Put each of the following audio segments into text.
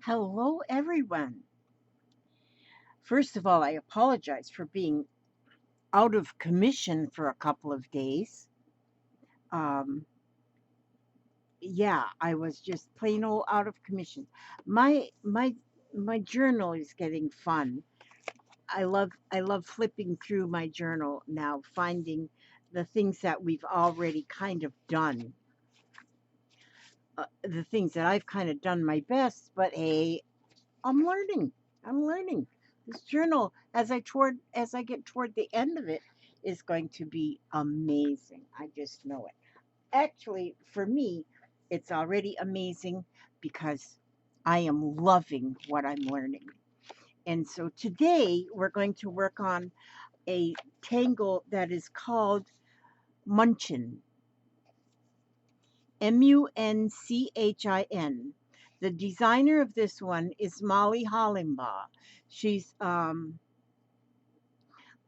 Hello, everyone. First of all, I apologize for being out of commission for a couple of days. Um, yeah, I was just plain old out of commission. My my my journal is getting fun. I love flipping through my journal now, finding the things that we've already kind of done, the things that I've kind of done my best. But hey, I'm learning. I'm learning. This journal, as I get toward the end of it, is going to be amazing. I just know it. Actually, for me, it's already amazing because I am loving what I'm learning. And so today we're going to work on a tangle that is called Munchin. Munchin. The designer of this one is Molly Hollenbaugh. She's a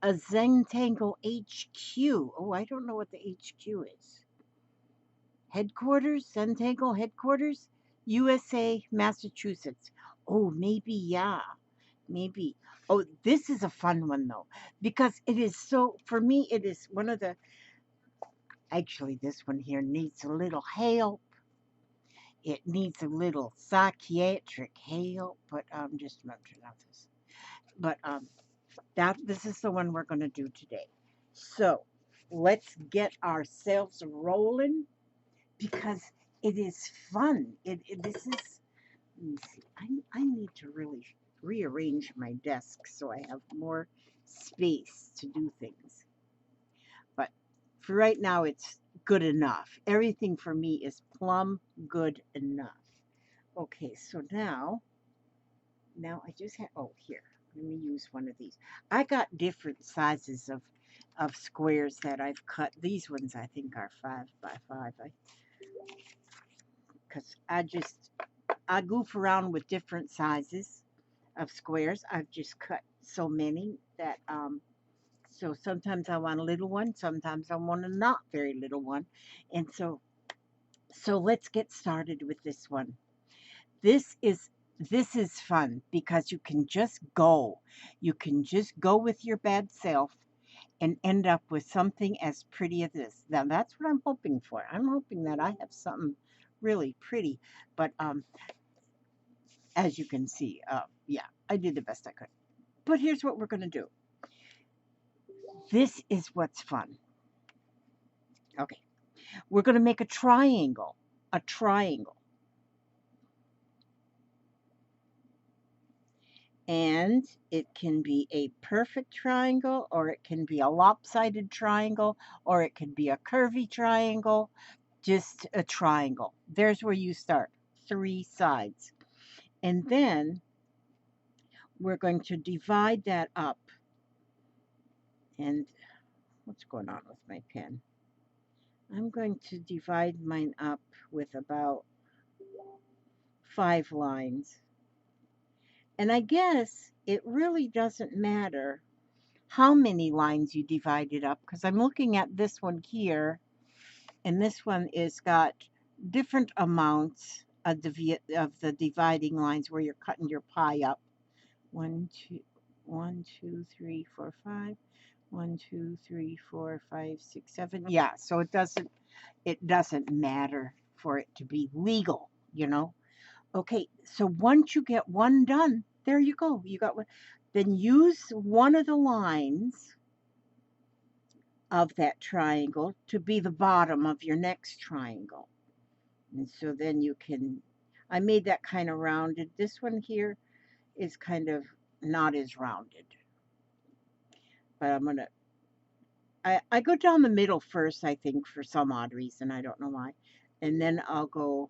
Zentangle HQ. Oh, I don't know what the HQ is. Headquarters, Zentangle headquarters, USA, Massachusetts. Oh, maybe, yeah, maybe. Oh, this is a fun one though, because it is so, for me, it is one of the, actually, this one here needs a little help. It needs a little psychiatric help, but just mention of this. But that this is the one we're going to do today. So let's get ourselves rolling because it is fun. This is. Let me see. I need to really rearrange my desk so I have more space to do things. But for right now, it's good enough. Everything for me is plumb good enough. Okay, so now I just have, oh, here, let me use one of these. I got different sizes of squares that I've cut. These ones I think are 5 by 5. Because I goof around with different sizes of squares. I've just cut so many that, so sometimes I want a little one, sometimes I want a not very little one. And so let's get started with this one. This is this is fun because you can just go. You can just go with your bad self and end up with something as pretty as this. Now that's what I'm hoping for. I'm hoping that I have something really pretty. But as you can see, yeah, I did the best I could. But here's what we're going to do. This is what's fun. Okay, we're going to make a triangle. A triangle. And it can be a perfect triangle, or it can be a lopsided triangle, or it can be a curvy triangle, just a triangle. There's where you start, 3 sides. And then we're going to divide that up. And what's going on with my pen? I'm going to divide mine up with about 5 lines. And I guess it really doesn't matter how many lines you divide it up because I'm looking at this one here, and this one is got different amounts of the dividing lines where you're cutting your pie up. 1, 2, 1, 2, 3, 4, 5. 1, 2, 3, 4, 5, 6, 7. Yeah, so it doesn't matter for it to be legal. Okay, so once you get one done, there you go. You got one. Then use one of the lines of that triangle to be the bottom of your next triangle. And so then you can, I made that kind of rounded. This one here is kind of not as rounded. But I go down the middle first, I think, for some odd reason. I don't know why. And then I'll go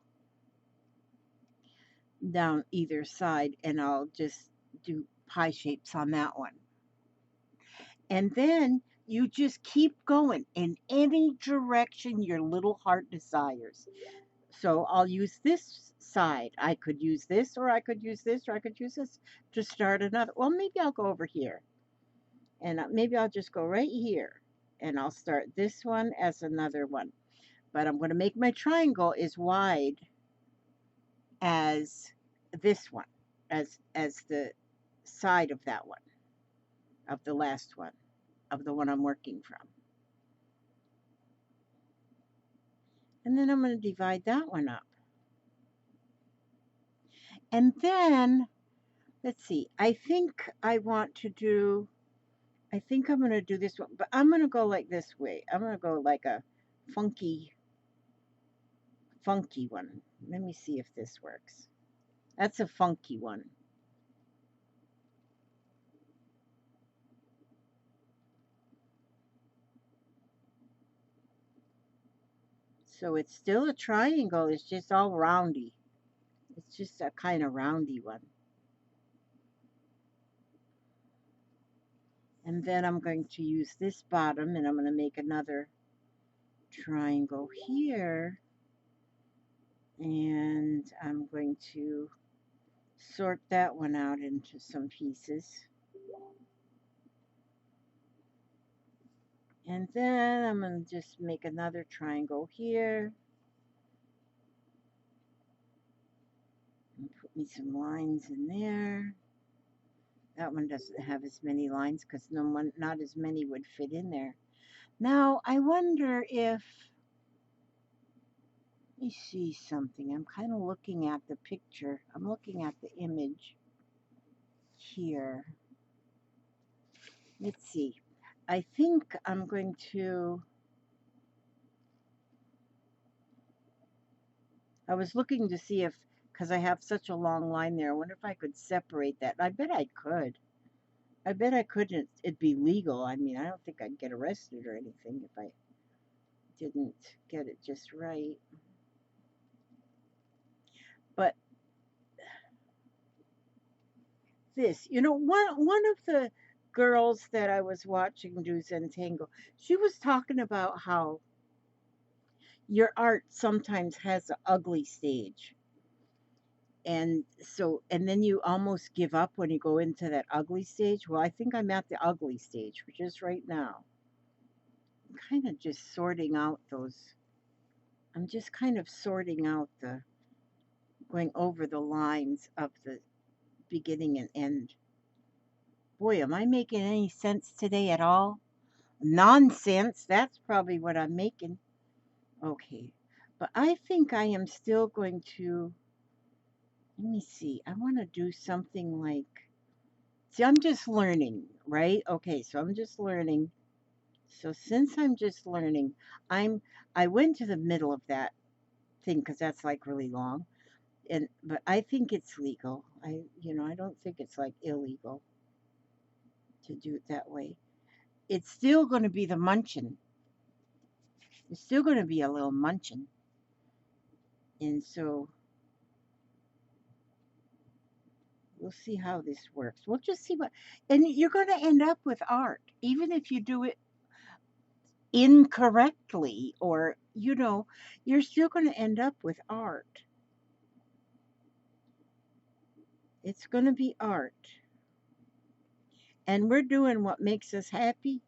down either side and I'll just do pie shapes on that one. And then you just keep going in any direction your little heart desires. So I'll use this side. I could use this, or I could use this, or I could use this to start another. Well, maybe I'll go over here. And maybe I'll just go right here. And I'll start this one as another one. But I'm going to make my triangle as wide as this one as the side of that one, of the last one, of the one I'm working from. And then I'm going to divide that one up. And then, let's see, I think I want to do, I think I'm going to do this one, but I'm going to go like this way. I'm going to go like a funky, funky one. Let me see if this works. That's a funky one. So it's still a triangle. It's just all roundy. It's just a kind of roundy one. And then I'm going to use this bottom and I'm going to make another triangle here. And I'm going to sort that one out into some pieces. And then I'm going to just make another triangle here. And put me some lines in there. That one doesn't have as many lines because not as many would fit in there. Now, I wonder if, let me see something. I'm kind of looking at the picture. I'm looking at the image here. Let's see. I think I'm going to, I was looking to see if, because I have such a long line there, I wonder if I could separate that. I bet I could. I bet I couldn't. It'd be legal. I mean, I don't think I'd get arrested or anything if I didn't get it just right. But this, one of the girls that I was watching do Zentangle, she was talking about how your art sometimes has an ugly stage. And so, and then you almost give up when you go into that ugly stage. Well, I think I'm at the ugly stage, which is right now. I'm kind of just sorting out those. I'm just kind of sorting out going over the lines of the beginning and end. Boy, am I making any sense today at all? Nonsense. That's probably what I'm making. Okay. But I think I am still going to, let me see. I want to do something like, see, I'm just learning, right? Okay, so I'm just learning. So since I'm just learning, I went to the middle of that thing because that's like really long. But I think it's legal. I don't think it's like illegal to do it that way. It's still going to be the Munchin. It's still going to be a little Munchin. And so we'll see how this works. We'll just see and you're going to end up with art, even if you do it incorrectly or, you're still going to end up with art. It's going to be art. And we're doing what makes us happy.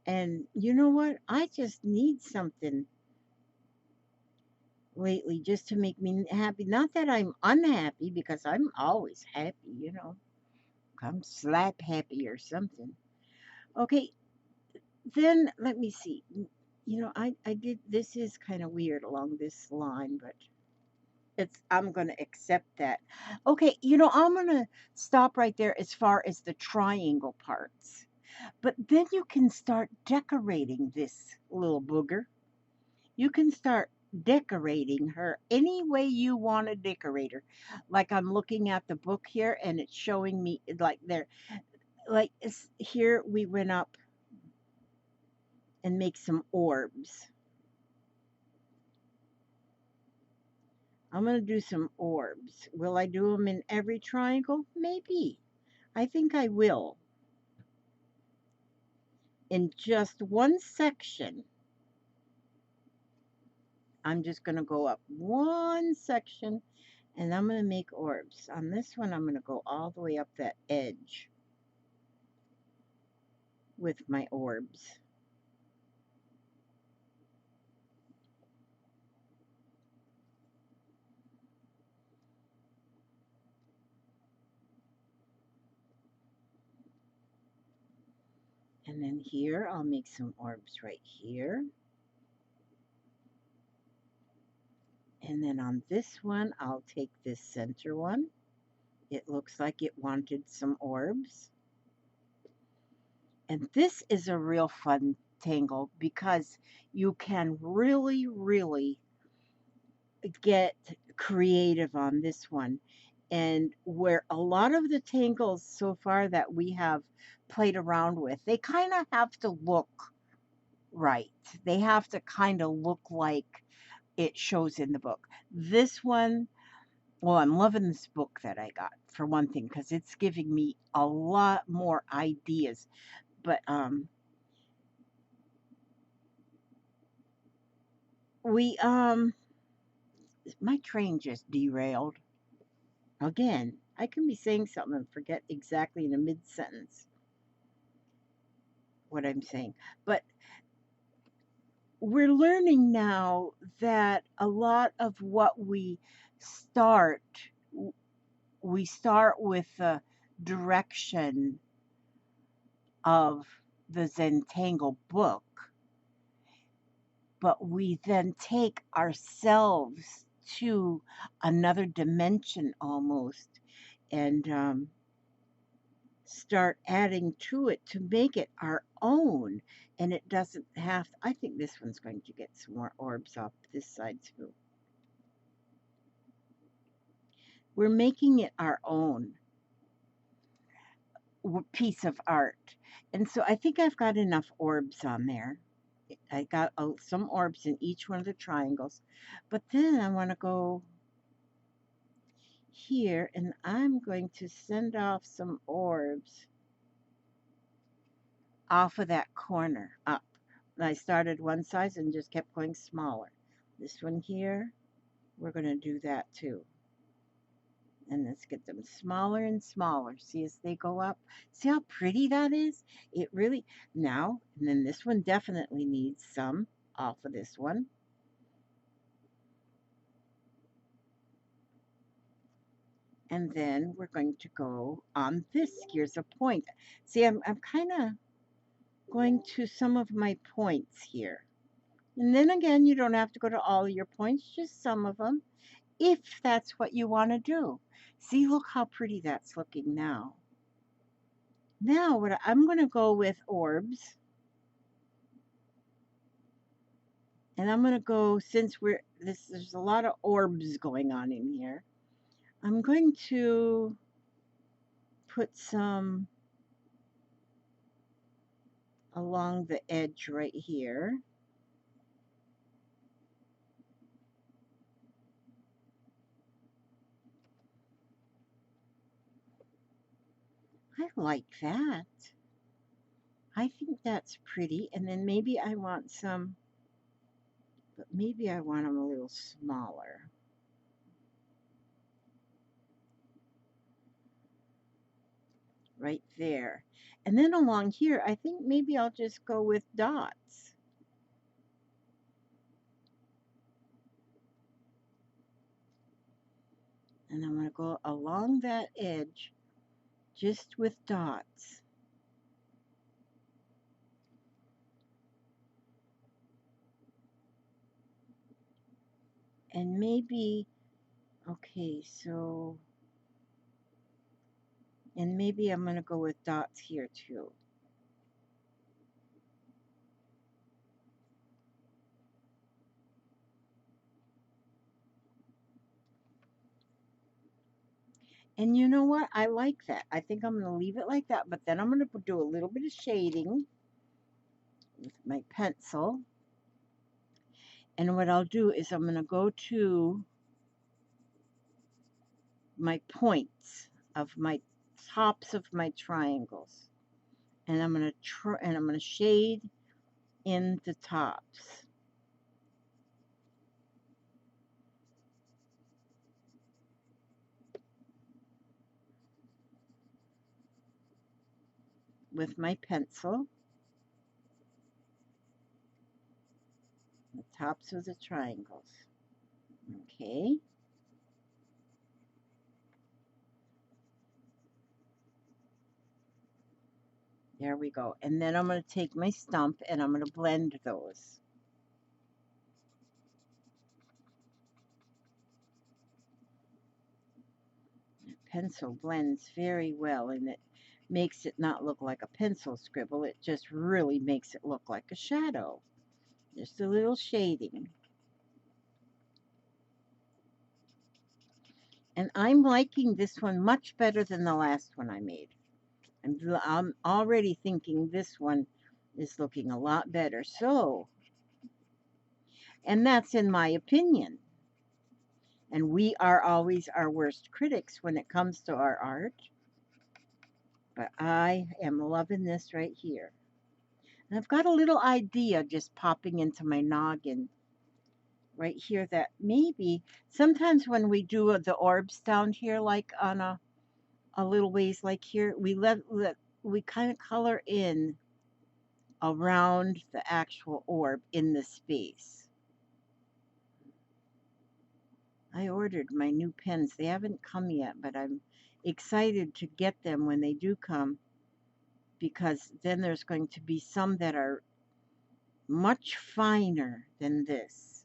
And you know what? I just need something lately just to make me happy. Not that I'm unhappy because I'm always happy. I'm slap happy or something. Okay, then let me see. I did, this is kind of weird along this line, but I'm going to accept that. Okay, I'm going to stop right there as far as the triangle parts. But then you can start decorating this little booger. You can start decorating her any way you want to decorate her. Like I'm looking at the book here and it's showing me like here we went up and make some orbs. I'm going to do some orbs. Will I do them in every triangle? Maybe. I think I will. In just one section, I'm just going to go up one section and I'm going to make orbs. On this one, I'm going to go all the way up that edge with my orbs. And then here, I'll make some orbs right here. And then on this one, I'll take this center one. It looks like it wanted some orbs. And this is a real fun tangle because you can really, really get creative on this one. And where a lot of the tangles so far that we have played around with, they kind of have to look right. They have to kind of look like it shows in the book. This one, well, I'm loving this book that I got for one thing because it's giving me a lot more ideas. But we my train just derailed again. I can be saying something and forget exactly in a mid sentence what I'm saying. But we're learning now that a lot of what start we start with the direction of the Zentangle book, but we then take ourselves to another dimension almost and start adding to it to make it our own. And it doesn't have, I think this one's going to get some more orbs off this side too. We're making it our own piece of art. And so I think I've got enough orbs on there. I got some orbs in each one of the triangles. But then I want to go here and I'm going to send off some orbs off of that corner up. And I started one size and just kept going smaller. This one here, we're going to do that too. And let's get them smaller and smaller. See as they go up? See how pretty that is? It really, now, and then this one definitely needs some off of this one. And then we're going to go on this. Here's a point. See, I'm kind of going to some of my points here. And then again, you don't have to go to all of your points, just some of them, if that's what you want to do. See, look how pretty that's looking now. Now, what I'm going to go with orbs. And I'm going to go, since there's a lot of orbs going on in here, I'm going to put some along the edge right here. I like that. I think that's pretty. And then maybe I want some, but maybe I want them a little smaller. Right there. And then along here, I think maybe I'll just go with dots. And I'm going to go along that edge just with dots. And maybe, okay, so, and maybe I'm going to go with dots here too. And you know what? I like that. I think I'm going to leave it like that, but then I'm going to do a little bit of shading with my pencil. And what I'll do is I'm going to go to my points of my tops of my triangles. And I'm going to shade in the tops. With my pencil, the tops of the triangles. Okay. There we go. And then I'm going to take my stump and I'm going to blend those. The pencil blends very well, and it makes it not look like a pencil scribble. It just really makes it look like a shadow. Just a little shading. And I'm liking this one much better than the last one I made. I'm already thinking this one is looking a lot better. So, and that's in my opinion. And we are always our worst critics when it comes to our art. But I am loving this right here. And I've got a little idea just popping into my noggin right here that maybe sometimes when we do the orbs down here, like on a little ways like here, we kind of color in around the actual orb in the space. I ordered my new pens. They haven't come yet, but I'm excited to get them when they do come, because then there's going to be some that are much finer than this.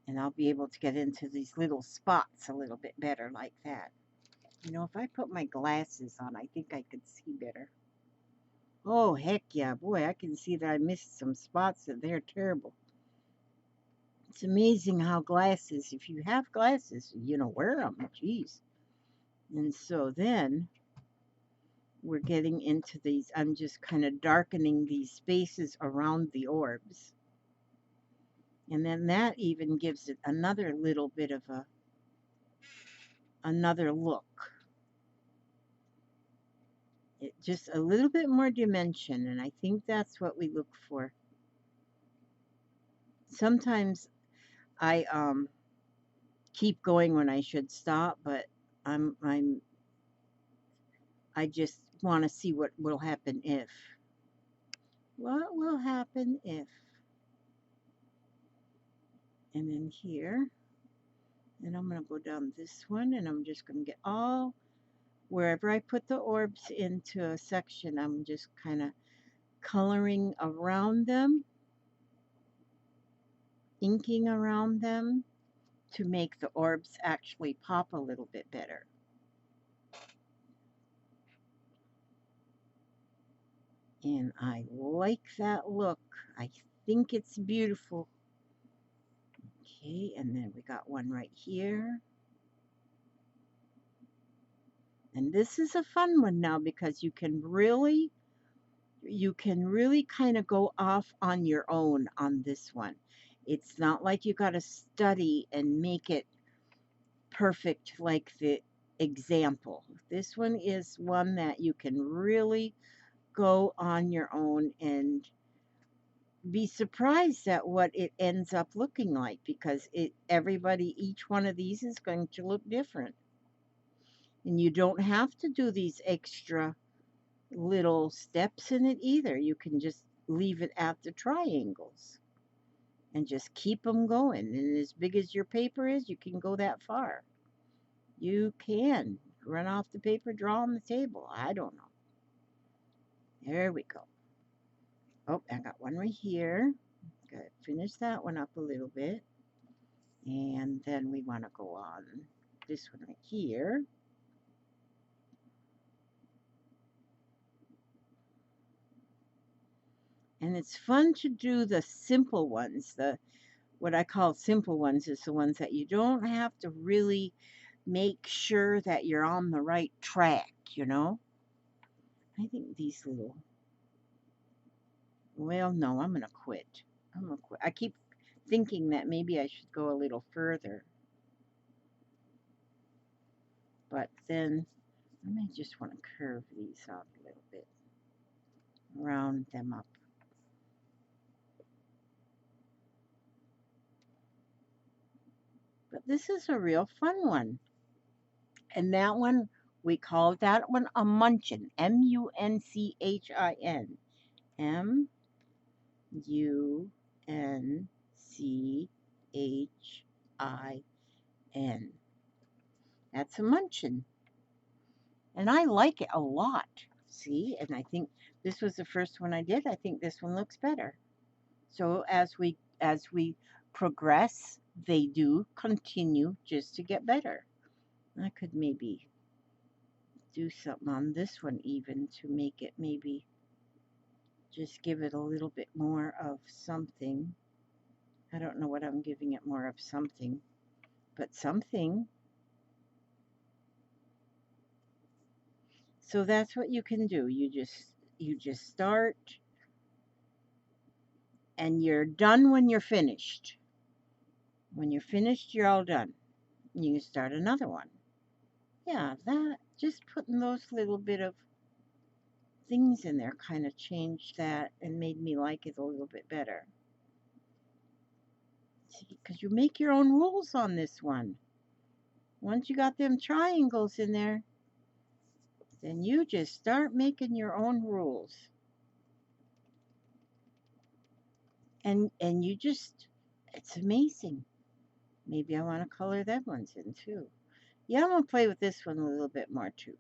And I'll be able to get into these little spots a little bit better like that. You know, if I put my glasses on, I think I could see better. Oh, heck yeah. Boy, I can see that I missed some spots that they're terrible. It's amazing how glasses, if you have glasses, wear them. Jeez. And so then we're getting into these, I'm just kind of darkening these spaces around the orbs. And then that even gives it another little bit of another look. It just a little bit more dimension, and I think that's what we look for. Sometimes I keep going when I should stop, but I just want to see what will happen if. What will happen if? And then here, and I'm going to go down this one, and I'm just going to get all, wherever I put the orbs into a section, I'm just kind of coloring around them, inking around them to make the orbs actually pop a little bit better. And I like that look. I think it's beautiful. Okay, and then we got one right here. And this is a fun one now because you can really kind of go off on your own on this one. It's not like you got to study and make it perfect like the example. This one is one that you can really go on your own and be surprised at what it ends up looking like, because each one of these is going to look different. And you don't have to do these extra little steps in it either. You can just leave it at the triangles and just keep them going. And as big as your paper is, you can go that far. You can run off the paper, draw on the table. I don't know. There we go. Oh, I got one right here. Got to finish that one up a little bit. And then we want to go on this one right here. And it's fun to do the simple ones. What I call simple ones is the ones that you don't have to really make sure that you're on the right track, I think these little, well, no, I'm going to quit. I keep thinking that maybe I should go a little further. But then I may just want to curve these out a little bit, round them up. But this is a real fun one. And that one, we call that one a Munchin. Munchin. Munchin. That's a Munchin. And I like it a lot. See, and I think this was the first one I did. I think this one looks better. So as we progress, they do continue just to get better. I could maybe do something on this one even to make it maybe just give it a little bit more of something. I don't know what I'm giving it more of something, but something. So that's what you can do. You just start and you're done when you're finished. When you're finished, you're all done. You can start another one. Yeah, that just putting those little bit of things in there kind of changed that and made me like it a little bit better. Because you make your own rules on this one. Once you got them triangles in there, then you just start making your own rules. And you just, it's amazing. Maybe I want to color them ones in too. Yeah, I'm going to play with this one a little bit more too.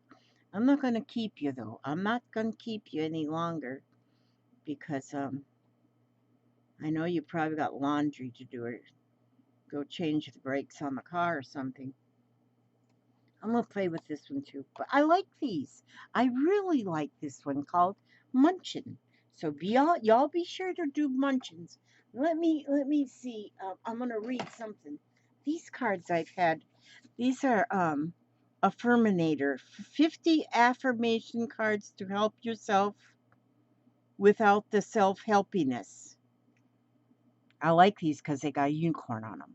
I'm not going to keep you though. I'm not going to keep you any longer because I know you probably got laundry to do or go change the brakes on the car or something. I'm going to play with this one too. But I like these. I really like this one called Munchin. So y'all be sure to do Munchins. Let me see. I'm going to read something. These cards I've had. These are Affirminator. 50 affirmation cards to help yourself without the self-helpiness. I like these because they got a unicorn on them.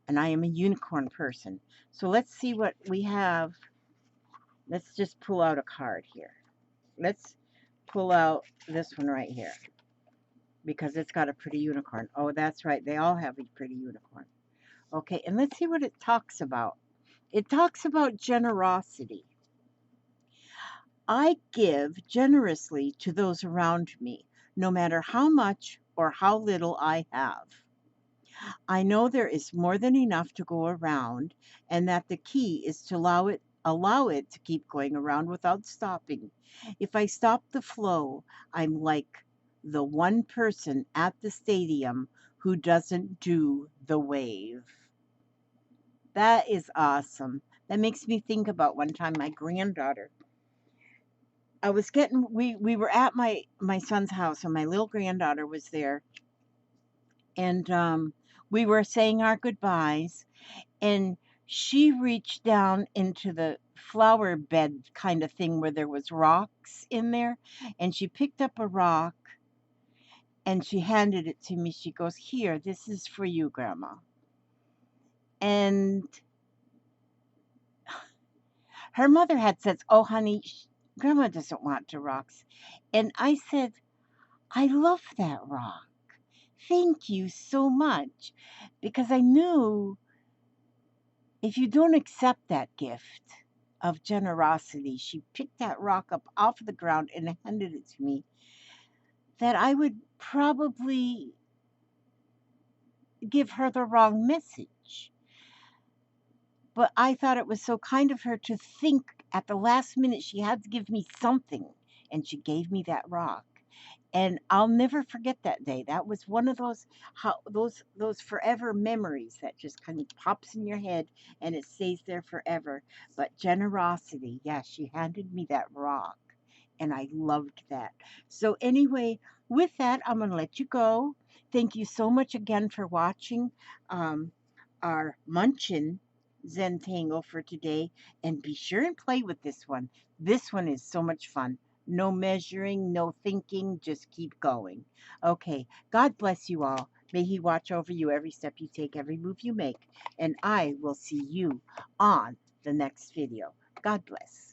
And I am a unicorn person. So let's see what we have. Let's just pull out a card here. Let's pull out this one right here because it's got a pretty unicorn. Oh, that's right. They all have a pretty unicorn. Okay, and let's see what it talks about. It talks about generosity. I give generously to those around me, no matter how much or how little I have. I know there is more than enough to go around, and that the key is to allow it to keep going around without stopping. If I stop the flow, I'm like the one person at the stadium who doesn't do the wave. That is awesome. That makes me think about one time my granddaughter. We were at my son's house and my little granddaughter was there, and we were saying our goodbyes, and she reached down into the flower bed kind of thing where there was rocks in there, and she picked up a rock and she handed it to me. She goes, "Here, this is for you, Grandma." And her mother had said, "Oh, honey, Grandma doesn't want the rocks." And I said, "I love that rock. Thank you so much." Because I knew if you don't accept that gift of generosity, she picked that rock up off the ground and handed it to me, that I would probably give her the wrong message. But I thought it was so kind of her to think at the last minute she had to give me something, and she gave me that rock. And I'll never forget that day. That was one of those forever memories that just kind of pops in your head and it stays there forever. But generosity, yeah, she handed me that rock and I loved that. So anyway, with that, I'm going to let you go. Thank you so much again for watching um, our Munchin Zentangle for today. And be sure and play with this one. This one is so much fun. No measuring, no thinking, just keep going. Okay, God bless you all. May He watch over you every step you take, every move you make. And I will see you on the next video. God bless.